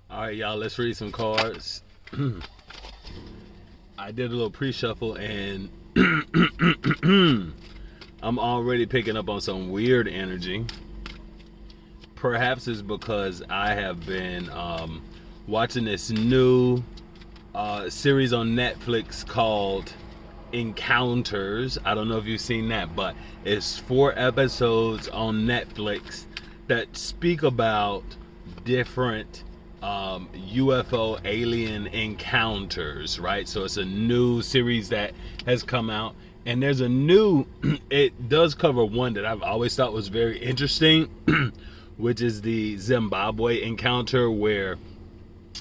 All right, y'all, let's read some cards. I did a little pre-shuffle and I'm already picking up on some weird energy. Perhaps it's because I have been watching this new series on Netflix called Encounters. I don't know if you've seen that, but it's 4 episodes on Netflix that speak about different UFO alien encounters, right? So it's a new series that has come out, and there's a new it does cover one that I've always thought was very interesting, which is the Zimbabwe encounter, where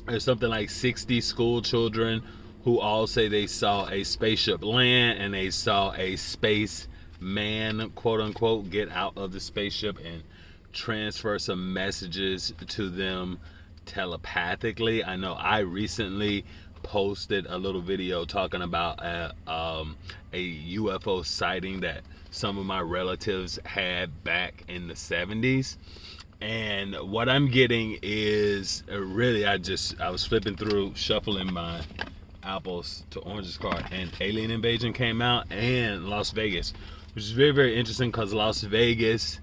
there's something like 60 school children who all say they saw a spaceship land and they saw a space man, quote unquote, get out of the spaceship and transfer some messages to them telepathically. I know I recently posted a little video talking about a UFO sighting that some of my relatives had back in the 70s. And what I'm getting is really, I was flipping through, shuffling my apples to oranges card, and Alien Invasion came out, and Las Vegas, which is very, very interesting because Las Vegas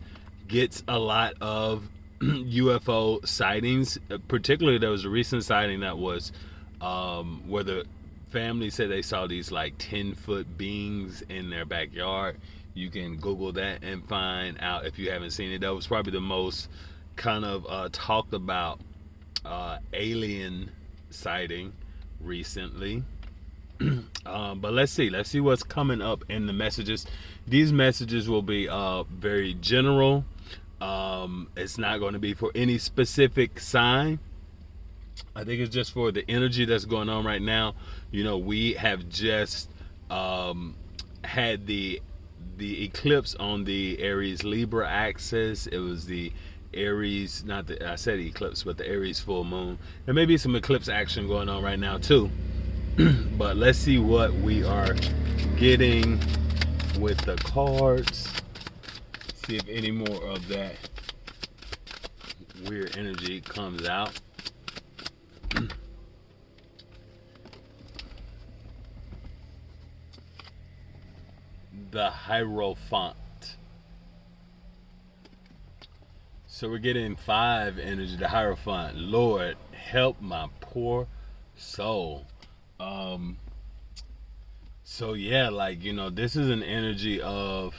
gets a lot of UFO sightings. Particularly, there was a recent sighting that was where the family said they saw these like 10-foot beings in their backyard. You can Google that and find out if you haven't seen it. That was probably the most kind of talked about alien sighting recently. But let's see what's coming up in the messages. These messages will be very general. It's not going to be for any specific sign. I think it's just for the energy that's going on right now. You know, we have just had the eclipse on the Aries Libra axis. It was the Aries, not the, I said eclipse, but the Aries full moon. There may be some eclipse action going on right now too. But let's see what we are getting with the cards. See if any more of that weird energy comes out. The Hierophant. So we're getting 5 energy. The Hierophant. Lord, help my poor soul. So yeah, like, you know, this is an energy of,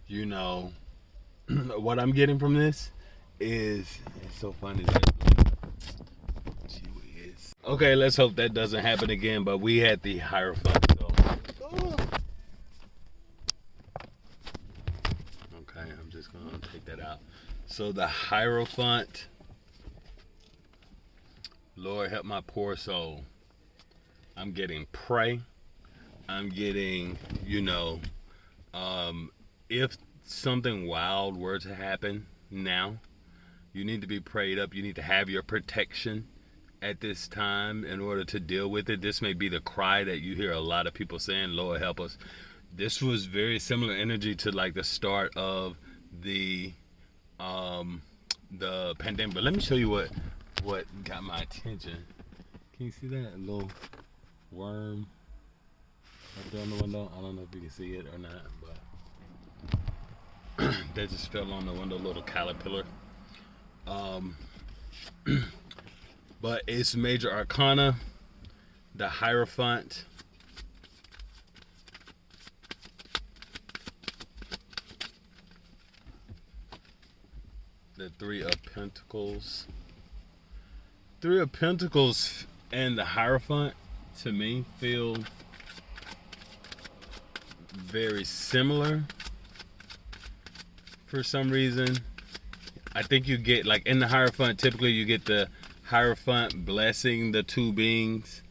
you know, what I'm getting from this is, it's so funny that, gee whiz. Okay, let's hope that doesn't happen again, but we had the Hierophant, so. Okay, I'm just gonna take that out. So the Hierophant, Lord help my poor soul. I'm getting pray. I'm getting, you know, if something wild were to happen now, you need to be prayed up. You need to have your protection at this time in order to deal with it. This may be the cry that you hear a lot of people saying, Lord help us. This was very similar energy to like the start of the pandemic. But let me show you what got my attention. Can you see that? A little worm up there on the window. I don't know if you can see it or not, but that just fell on the window, a little caterpillar. But it's Major Arcana, the Hierophant, the 3 of Pentacles. 3 of Pentacles and the Hierophant, to me, feel very similar for some reason. I think you get, like in the Hierophant, typically you get the Hierophant blessing the 2 beings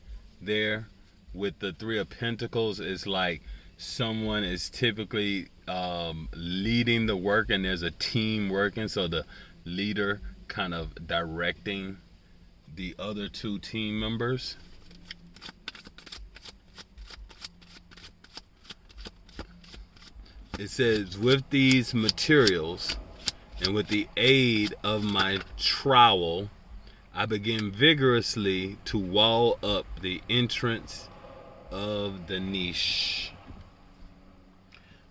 there. With the 3 of Pentacles, it's like someone is typically leading the work and there's a team working, so the leader kind of directing the other 2 team members. It says, with these materials and with the aid of my trowel, I begin vigorously to wall up the entrance of the niche.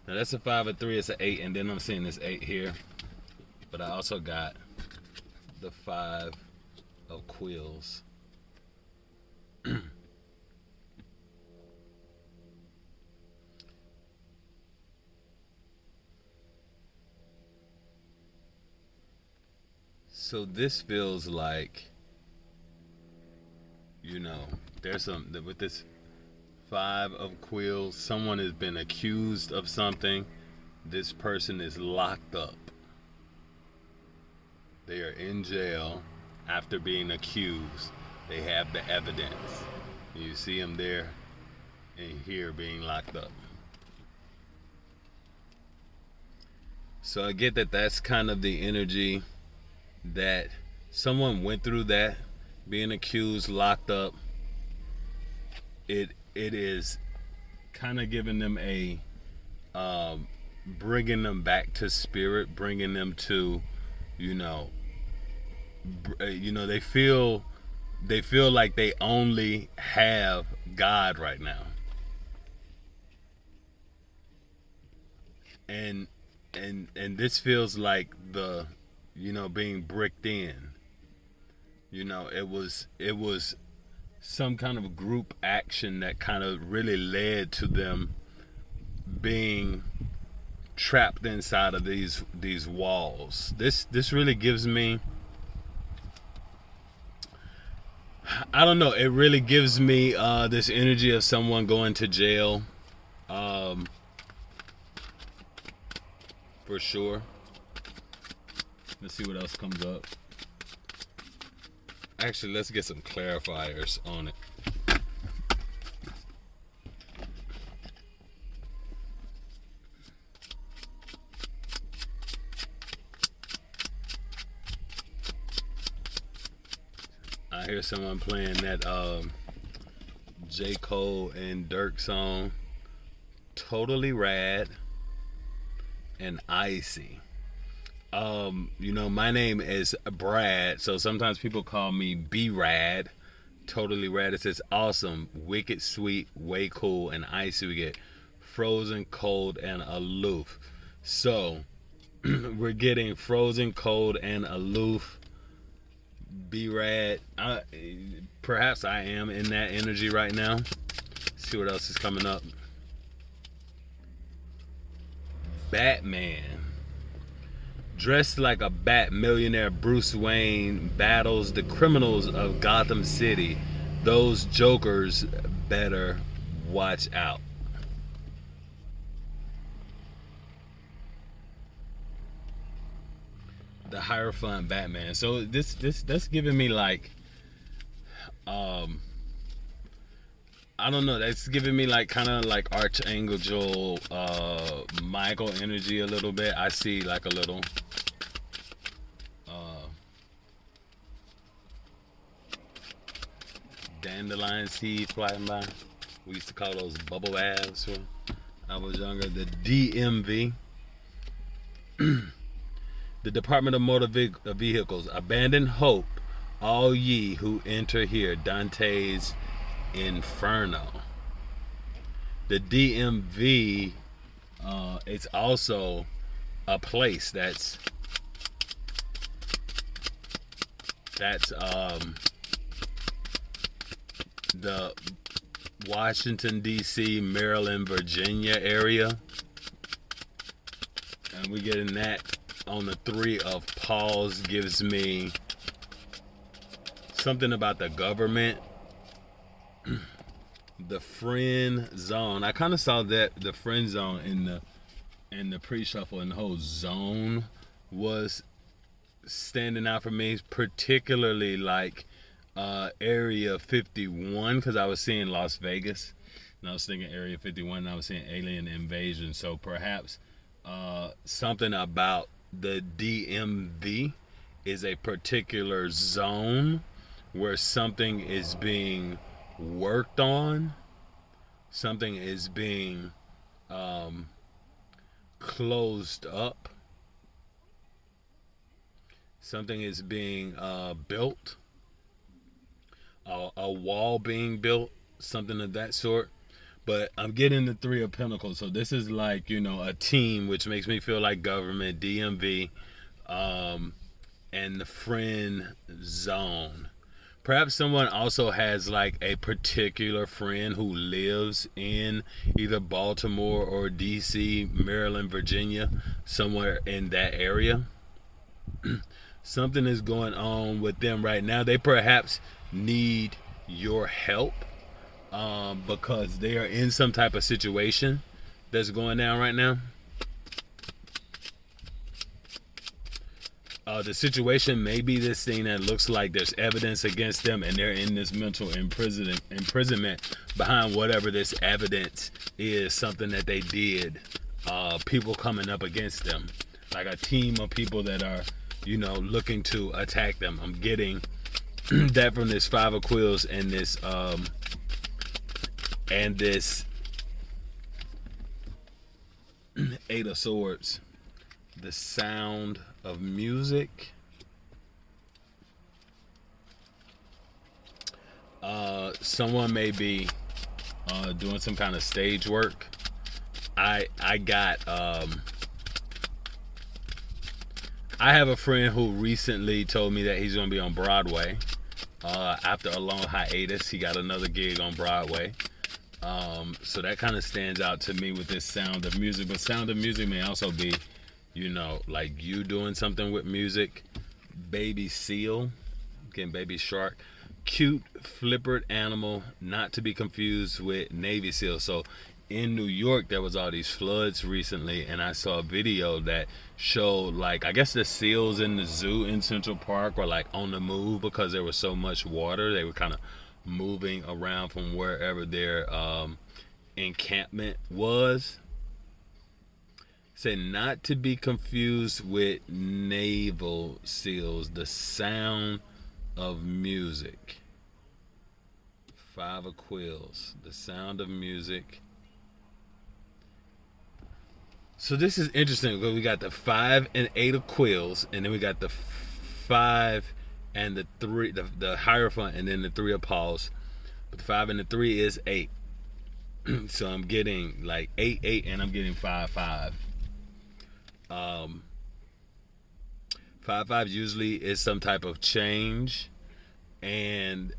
Now that's a 5, a 3, it's an 8, and then I'm seeing this 8 here. But I also got the 5 of quills. So this feels like, there's some, with this 5 of quills, someone has been accused of something. This person is locked up. They are in jail after being accused. They have the evidence. You see them there and here being locked up. So I get that that's kind of the energy that someone went through, that being accused, locked up. It is kind of giving them a bringing them back to spirit, bringing them to they feel like they only have God right now, and this feels like the being bricked in. It was some kind of group action that kind of really led to them being trapped inside of these walls. This really gives me, I don't know, it really gives me this energy of someone going to jail, for sure. Let's see what else comes up. Actually, let's get some clarifiers on it. I hear someone playing that J. Cole and Dirk song, Totally Rad and Icy. My name is Brad, so sometimes people call me B-Rad. Totally Rad, it says awesome, wicked sweet, way cool, and icy. We get frozen, cold, and aloof. So we're getting frozen, cold, and aloof. B-Rad, perhaps I am in that energy right now. Let's see what else is coming up. Batman. Dressed like a bat, millionaire Bruce Wayne battles the criminals of Gotham City. Those jokers better watch out. The Hierophant Batman. So that's giving me like, I don't know, that's giving me like kind of like Archangel Michael energy a little bit. I see like a little dandelion seed flying by. We used to call those bubble baths when I was younger. The DMV, the Department of Motor Vehicles. Abandon hope, all ye who enter here. Dante's Inferno. The DMV, it's also a place that's the Washington D.C., Maryland, Virginia area, and we getting that on the 3 of Paws. Gives me something about the government. The friend zone. I kind of saw that the friend zone in the pre-shuffle, and the whole zone was standing out for me, particularly like Area 51, because I was seeing Las Vegas and I was thinking Area 51 and I was seeing alien invasion. So perhaps something about the DMV is a particular zone where something is being worked on, something is being closed up, something is being built. a wall being built, something of that sort. But I'm getting the Three of Pentacles, so this is like, you know, a team, which makes me feel like government, DMV, um, and the friend zone. Perhaps someone also has like a particular friend who lives in either Baltimore or DC, Maryland, Virginia, somewhere in that area. Something is going on with them right now. They perhaps need your help, because they are in some type of situation that's going down right now. The situation may be this thing that looks like there's evidence against them, and they're in this mental imprisonment behind whatever this evidence is, something that they did. People coming up against them, like a team of people that are, you know, looking to attack them. I'm getting that from this Five of Quills and this Eight of Swords. The sound of music. Someone may be doing some kind of stage work. I have a friend who recently told me that he's going to be on Broadway. After a long hiatus, he got another gig on Broadway. So that kind of stands out to me with this sound of music. But sound of music may also be, you know, like you doing something with music. Baby seal, again, baby shark. Cute flippered animal, not to be confused with Navy SEAL. So in New York, there was all these floods recently, and I saw a video that showed, like, I guess the seals in the zoo in Central Park were like on the move because there was so much water. They were kind of moving around from wherever their encampment was. Say not to be confused with naval seals. The sound of music. Five of Quills. The sound of music. So this is interesting because we got the 5 and 8 of Quills, and then we got the 5 and the 3, the Hierophant, and then the 3 of Paws. But the 5 and the 3 is 8. So I'm getting like 8, 8, and I'm getting 5, 5. 5, 5 usually is some type of change, and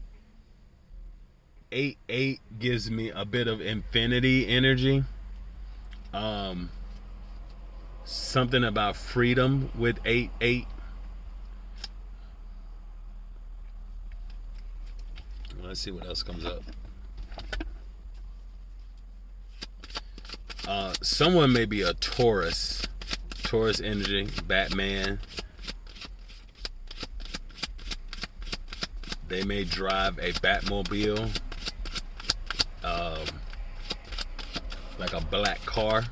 8, 8 gives me a bit of infinity energy. Something about freedom with 8, 8. Let's see what else comes up. Someone may be a Taurus energy, Batman. They may drive a Batmobile, like a black car.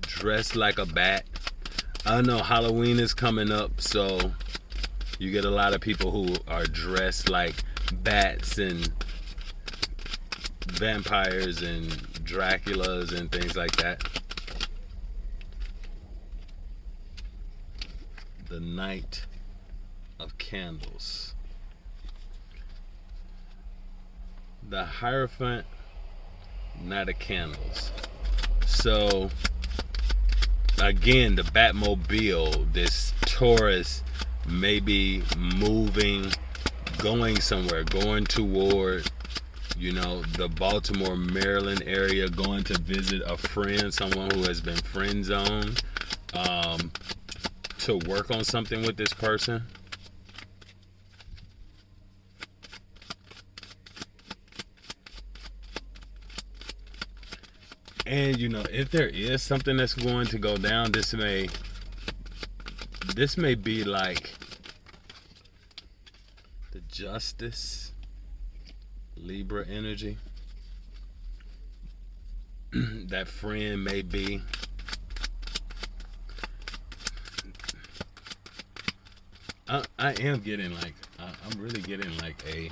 Dressed like a bat. I know Halloween is coming up, so you get a lot of people who are dressed like bats and vampires and Draculas and things like that. The Knight of Candles. The Hierophant, Knight of Candles. So again, the Batmobile, this Taurus may be moving, going somewhere, going toward, you know, the Baltimore, Maryland area, going to visit a friend, someone who has been friend zoned, to work on something with this person. And you know, if there is something that's going to go down, this may be like the Justice, Libra energy. That friend may be I am getting like I'm really getting like a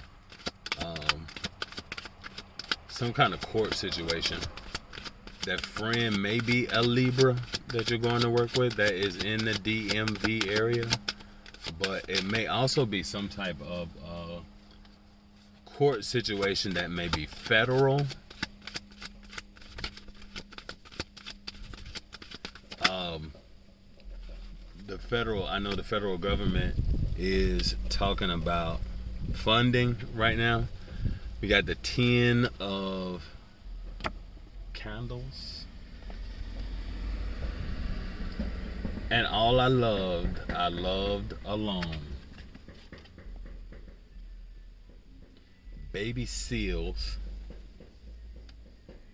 some kind of court situation. That friend may be a Libra that you're going to work with that is in the DMV area. but it may also be some type of court situation that may be federal. I know the federal government is talking about funding right now. We got the 10 of candles. And all I loved alone. Baby Seals,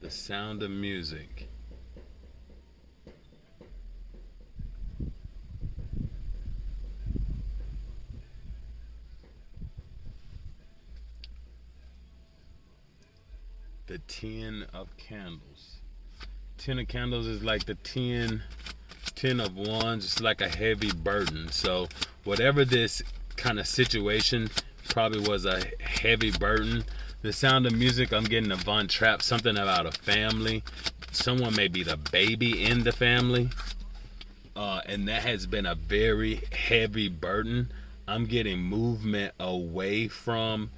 The Sound of Music. The 10 of Candles. 10 of Candles is like the 10 of Wands. It's like a heavy burden. So whatever this kind of situation probably was a heavy burden. The Sound of Music, I'm getting a Von Trapp, something about a family. Someone may be the baby in the family. And that has been a very heavy burden. I'm getting movement away from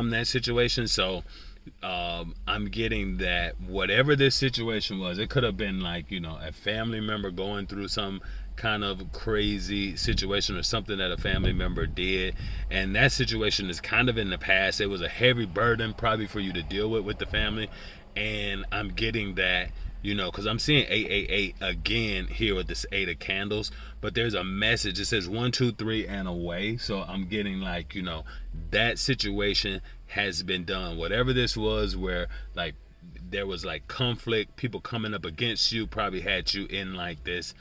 that situation. So I'm getting that whatever this situation was, it could have been like, a family member going through some kind of crazy situation or something that a family member did, and that situation is kind of in the past. It was a heavy burden probably for you to deal with the family, and I'm getting that, because I'm seeing 888 again here with this 8 of Candles, but there's a message. It says 1, 2, 3 and away. So I'm getting like, that situation has been done. Whatever this was, where like there was like conflict, people coming up against you, probably had you in like this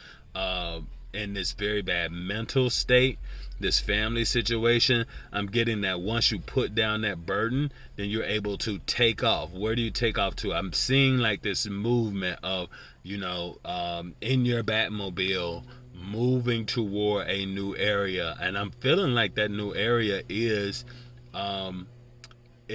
in this very bad mental state, this family situation. I'm getting that once you put down that burden, then you're able to take off. Where do you take off to? I'm seeing like this movement of, in your Batmobile, moving toward a new area. And I'm feeling like that new area is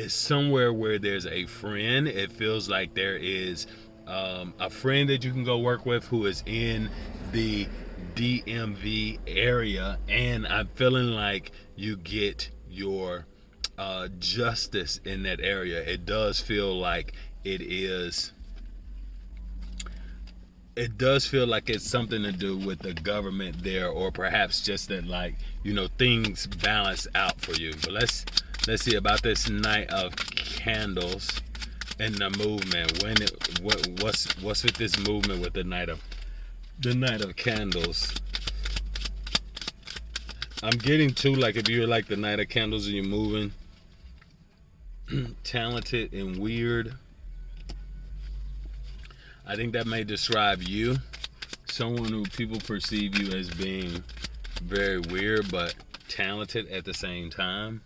somewhere where there's a friend. It feels like there is a friend that you can go work with who is in the DMV area, and I'm feeling like you get your justice in that area. It does feel like it does feel like it's something to do with the government there, or perhaps just that, like, things balance out for you. But let's see about this Knight of Candles and the movement. What's with this movement with the Knight of Candles? I'm getting to, like, if you're like the Knight of Candles and you're moving talented and weird, I think that may describe you. Someone who people perceive you as being very weird but talented at the same time.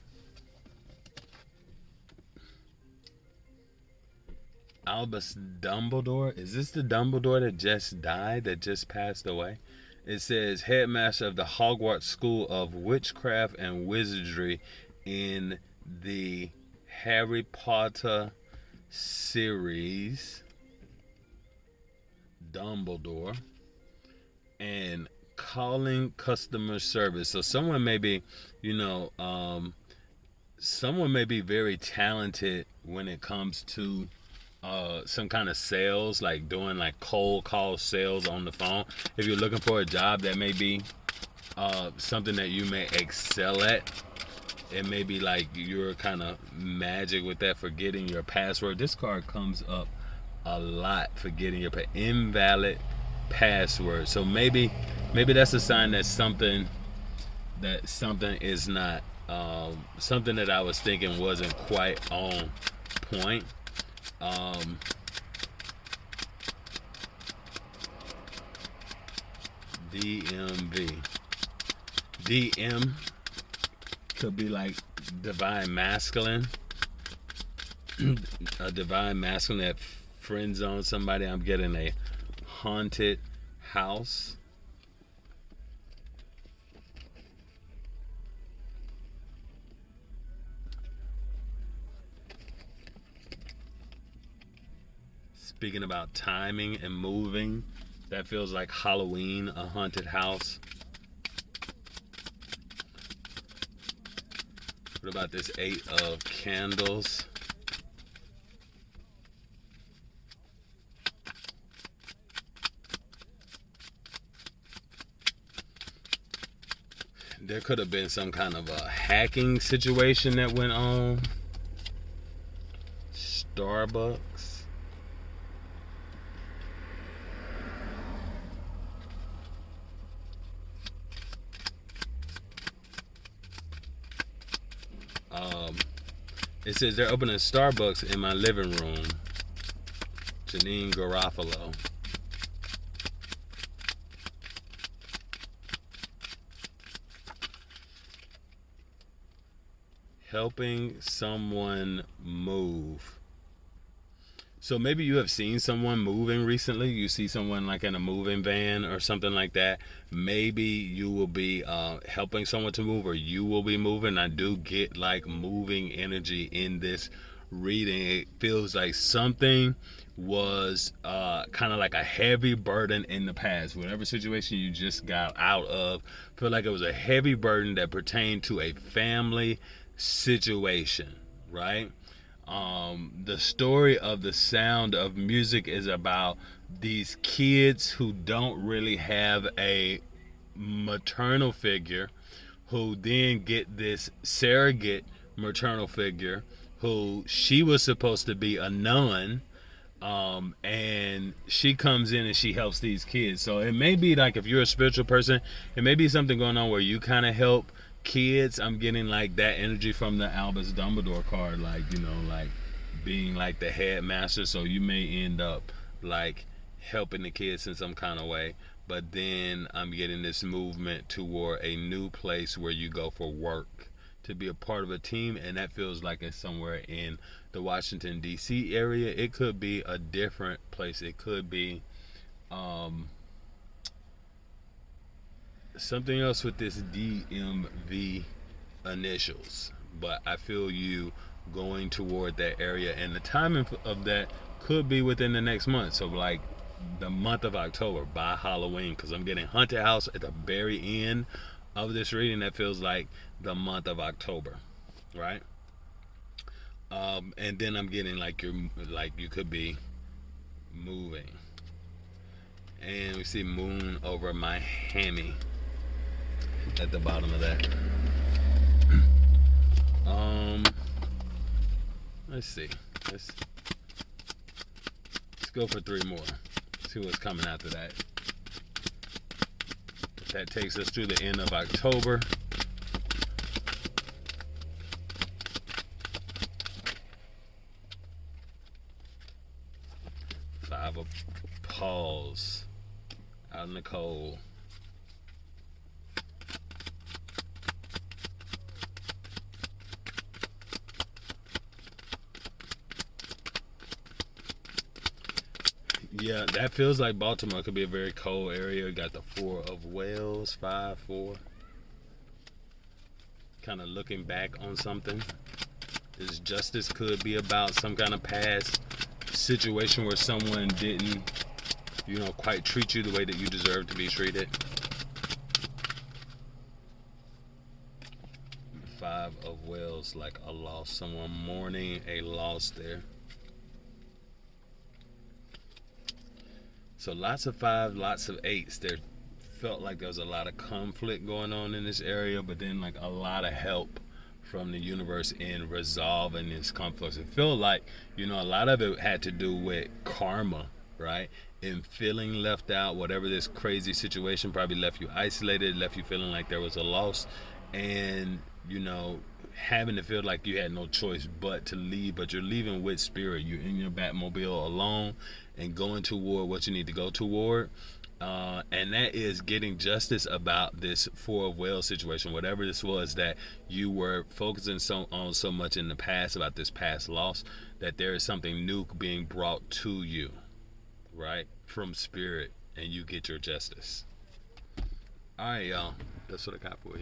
Albus Dumbledore. Is this the Dumbledore that just died, that just passed away? It says headmaster of the Hogwarts School of Witchcraft and Wizardry in the Harry Potter series. Dumbledore. And calling customer service. So someone may be, someone may be very talented when it comes to some kind of sales, like doing like cold call sales on the phone. If you're looking for a job, that may be something that you may excel at. It may be like you're kind of magic with that, forgetting your password. This card comes up a lot, forgetting your invalid password. So maybe that's a sign that something is not something that I was thinking wasn't quite on point. DMV. DM could be like divine masculine. A divine masculine that friend zone somebody. I'm getting a haunted house. Speaking about timing and moving, that feels like Halloween, a haunted house. What about this Eight of Candles? There could have been some kind of a hacking situation that went on. Starbucks. It says they're opening Starbucks in my living room. Janine Garofalo. Helping someone move. So maybe you have seen someone moving recently. You see someone like in a moving van or something like that. Maybe you will be helping someone to move, or you will be moving. I do get like moving energy in this reading. It feels like something was kind of like a heavy burden in the past. Whatever situation you just got out of, feel like it was a heavy burden that pertained to a family situation, right? The story of The Sound of Music is about these kids who don't really have a maternal figure, who then get this surrogate maternal figure, who she was supposed to be a nun, and she comes in and she helps these kids. So it may be like, if you're a spiritual person, it may be something going on where you kind of help kids. I'm getting like that energy from the Albus Dumbledore card, like, you know, like being like the headmaster. So you may end up like helping the kids in some kind of way. But then I'm getting this movement toward a new place where you go for work, to be a part of a team, and that feels like it's somewhere in the Washington D.C. area. It could be a different place. It could be something else with this DMV initials, but I feel you going toward that area, and the timing of that could be within the next month. So like the month of October, by Halloween, because I'm getting Haunted House at the very end of this reading. That feels like the month of October, right? And then I'm getting like you could be moving, and we see moon over Miami at the bottom of that. Let's see. Let's go for 3 more. See what's coming after that. That takes us to the end of October. Five of Paws out in the cold. Yeah, that feels like Baltimore could be a very cold area. You got the Four of Whales, 5-4. Kind of looking back on something. This justice could be about some kind of past situation where someone didn't, you know, quite treat you the way that you deserve to be treated. 5 of Whales, like a loss. Someone mourning a loss there. So lots of 5, lots of 8s. There felt like there was a lot of conflict going on in this area, but then like a lot of help from the universe in resolving this conflict. It felt like, you know, a lot of it had to do with karma, right? And feeling left out. Whatever this crazy situation probably left you isolated, left you feeling like there was a loss, and, you know, having to feel like you had no choice but to leave, but you're leaving with spirit. You're in your Batmobile alone and going toward what you need to go toward, and that is getting justice about this Four of Whales situation. Whatever this was that you were focusing on so much in the past, about this past loss, that there is something new being brought to you, right, from spirit, and you get your justice. All right, y'all, that's what I got for you.